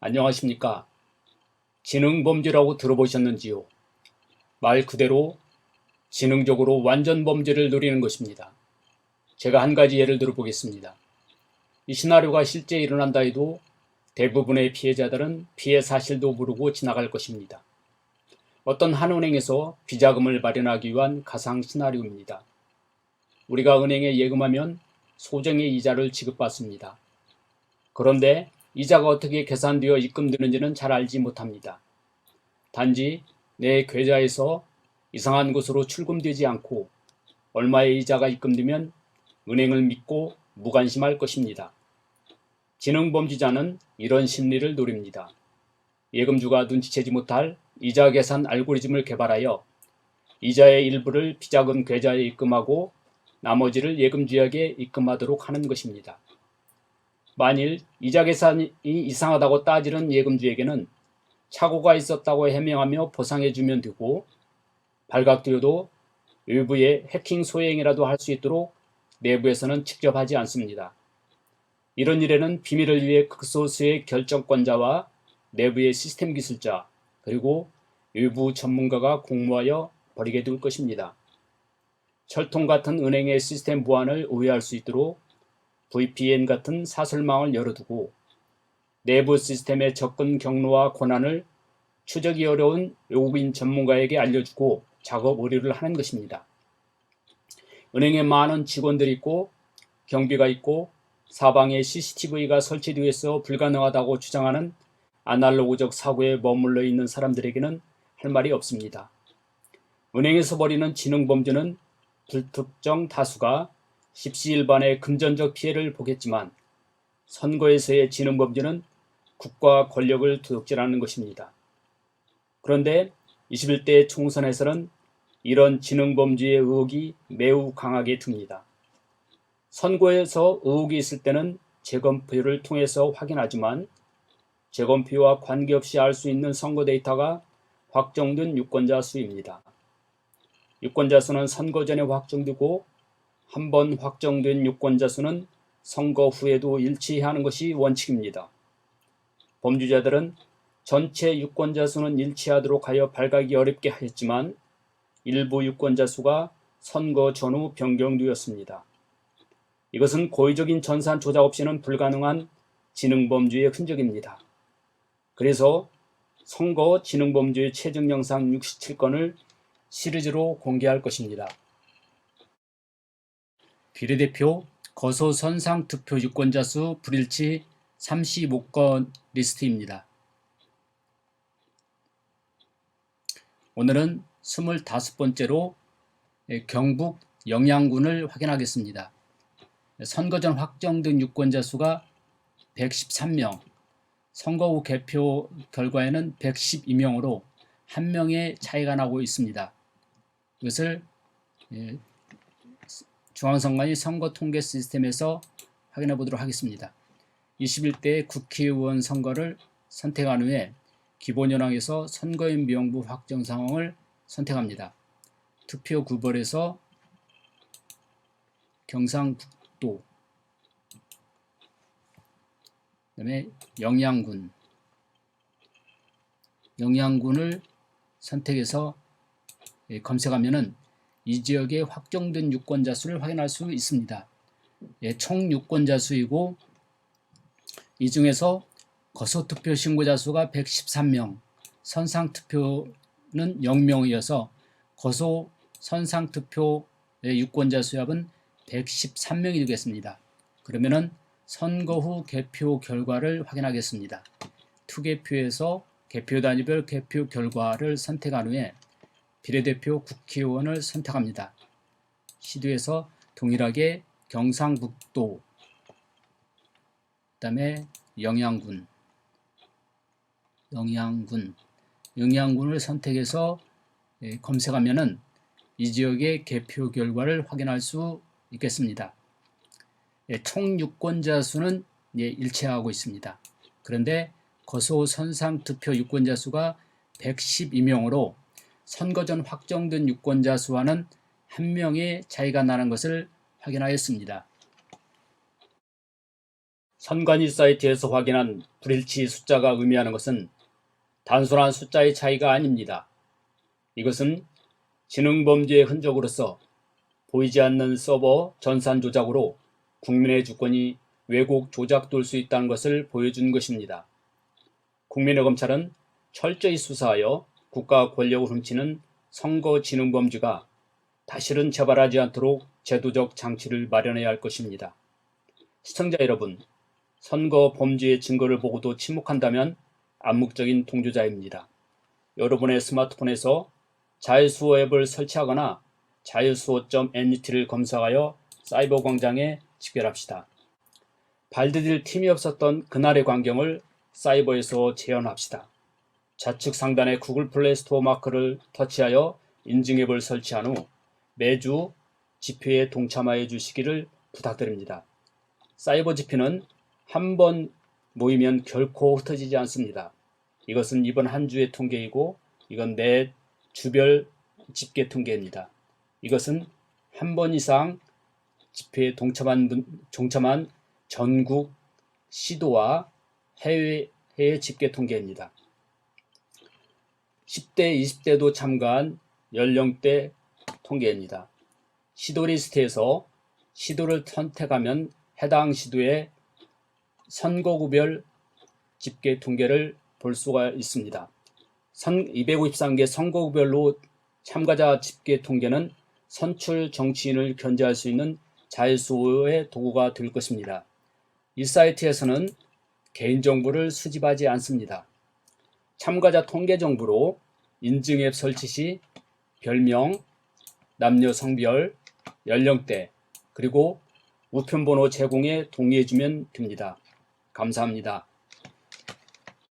안녕하십니까. 지능범죄라고 들어보셨는지요? 말 그대로 지능적으로 완전 범죄를 노리는 것입니다. 제가 한 가지 예를 들어 보겠습니다. 이 시나리오가 실제 일어난다 해도 대부분의 피해자들은 피해 사실도 모르고 지나갈 것입니다. 어떤 한 은행에서 비자금을 마련하기 위한 가상 시나리오입니다. 우리가 은행에 예금하면 소정의 이자를 지급받습니다. 그런데 이자가 어떻게 계산되어 입금되는지는 잘 알지 못합니다. 단지 내 계좌에서 이상한 곳으로 출금되지 않고 얼마의 이자가 입금되면 은행을 믿고 무관심할 것입니다. 지능범죄자는 이런 심리를 노립니다. 예금주가 눈치채지 못할 이자 계산 알고리즘을 개발하여 이자의 일부를 비자금 계좌에 입금하고 나머지를 예금주에게 입금하도록 하는 것입니다. 만일 이자 계산이 이상하다고 따지는 예금주에게는 착오가 있었다고 해명하며 보상해주면 되고, 발각되어도 외부의 해킹 소행이라도 할 수 있도록 내부에서는 직접 하지 않습니다. 이런 일에는 비밀을 위해 극소수의 결정권자와 내부의 시스템 기술자, 그리고 외부 전문가가 공모하여 벌이게 될 것입니다. 철통 같은 은행의 시스템 보안을 오해할 수 있도록 VPN 같은 사설망을 열어두고 내부 시스템의 접근 경로와 권한을 추적이 어려운 외국인 전문가에게 알려주고 작업 의뢰를 하는 것입니다. 은행에 많은 직원들이 있고 경비가 있고 사방에 CCTV가 설치되어 있어 불가능하다고 주장하는 아날로그적 사고에 머물러 있는 사람들에게는 할 말이 없습니다. 은행에서 벌이는 지능범죄는 불특정 다수가 십시일반의 금전적 피해를 보겠지만, 선거에서의 지능범죄는 국가 권력을 도둑질하는 것입니다. 그런데 21대 총선에서는 이런 지능범죄의 의혹이 매우 강하게 듭니다. 선거에서 의혹이 있을 때는 재검표를 통해서 확인하지만 재검표와 관계없이 알 수 있는 선거 데이터가 확정된 유권자 수입니다. 유권자 수는 선거 전에 확정되고 한 번 확정된 유권자 수는 선거 후에도 일치하는 것이 원칙입니다. 범죄자들은 전체 유권자 수는 일치하도록 하여 발각이 어렵게 하였지만 일부 유권자 수가 선거 전후 변경되었습니다. 이것은 고의적인 전산 조작 없이는 불가능한 지능범죄의 흔적입니다. 그래서 선거 지능범죄의 최종 영상 67건을 시리즈로 공개할 것입니다. 비례대표 거소 선상 투표 유권자 수 불일치 35건 리스트입니다. 오늘은 25번째로 경북 영양군을 확인하겠습니다. 선거 전 확정된 유권자 수가 113명, 선거 후 개표 결과에는 112명으로 1명의 차이가 나고 있습니다. 이것을 중앙선관위 선거 통계 시스템에서 확인해 보도록 하겠습니다. 21대 국회의원 선거를 선택한 후에 기본 현황에서 선거인 명부 확정 상황을 선택합니다. 투표 구벌에서 경상북도, 그다음에 영양군을 선택해서 검색하면은 이 지역의 확정된 유권자 수를 확인할 수 있습니다. 총 유권자 수이고, 이 중에서 거소투표 신고자 수가 113명, 선상투표는 0명이어서 거소 선상투표의 유권자 수 합은 113명이 되겠습니다. 그러면은 선거 후 개표 결과를 확인하겠습니다. 투개표에서 개표 단위별 개표 결과를 선택한 후에 비례대표 국회의원을 선택합니다. 시도에서 동일하게 경상북도, 그다음에 영양군을 선택해서 검색하면은 이 지역의 개표 결과를 확인할 수 있겠습니다. 총 유권자 수는 일치하고 있습니다. 그런데 거소 선상 투표 유권자 수가 112명으로 선거 전 확정된 유권자 수와는 1명의 차이가 나는 것을 확인하였습니다. 선관위 사이트에서 확인한 불일치 숫자가 의미하는 것은 단순한 숫자의 차이가 아닙니다. 이것은 지능범죄의 흔적으로서 보이지 않는 서버 전산 조작으로 국민의 주권이 왜곡 조작될 수 있다는 것을 보여준 것입니다. 국민의 검찰은 철저히 수사하여 국가 권력을 훔치는 선거 지능범죄가 다시는 재발하지 않도록 제도적 장치를 마련해야 할 것입니다. 시청자 여러분, 선거 범죄의 증거를 보고도 침묵한다면 암묵적인 동조자입니다. 여러분의 스마트폰에서 자유수호 앱을 설치하거나 자유수호.net를 검색하여 사이버 광장에 집결합시다. 발디딜 틈이 없었던 그날의 광경을 사이버에서 재현합시다. 좌측 상단의 구글 플레이 스토어 마크를 터치하여 인증 앱을 설치한 후 매주 집회에 동참하여 주시기를 부탁드립니다. 사이버 집회는 한 번 모이면 결코 흩어지지 않습니다. 이것은 이번 한 주의 통계이고 이건 매 주별 집계 통계입니다. 이것은 한 번 이상 집회에 동참한 전국 시도와 해외 집계 통계입니다. 10대, 20대도 참가한 연령대 통계입니다. 시도 리스트에서 시도를 선택하면 해당 시도의 선거구별 집계 통계를 볼 수가 있습니다. 253개 선거구별로 참가자 집계 통계는 선출 정치인을 견제할 수 있는 자유수호의 도구가 될 것입니다. 이 사이트에서는 개인정보를 수집하지 않습니다. 참가자 통계 정보로 인증 앱 설치 시 별명, 남녀 성별, 연령대, 그리고 우편번호 제공에 동의해주면 됩니다. 감사합니다.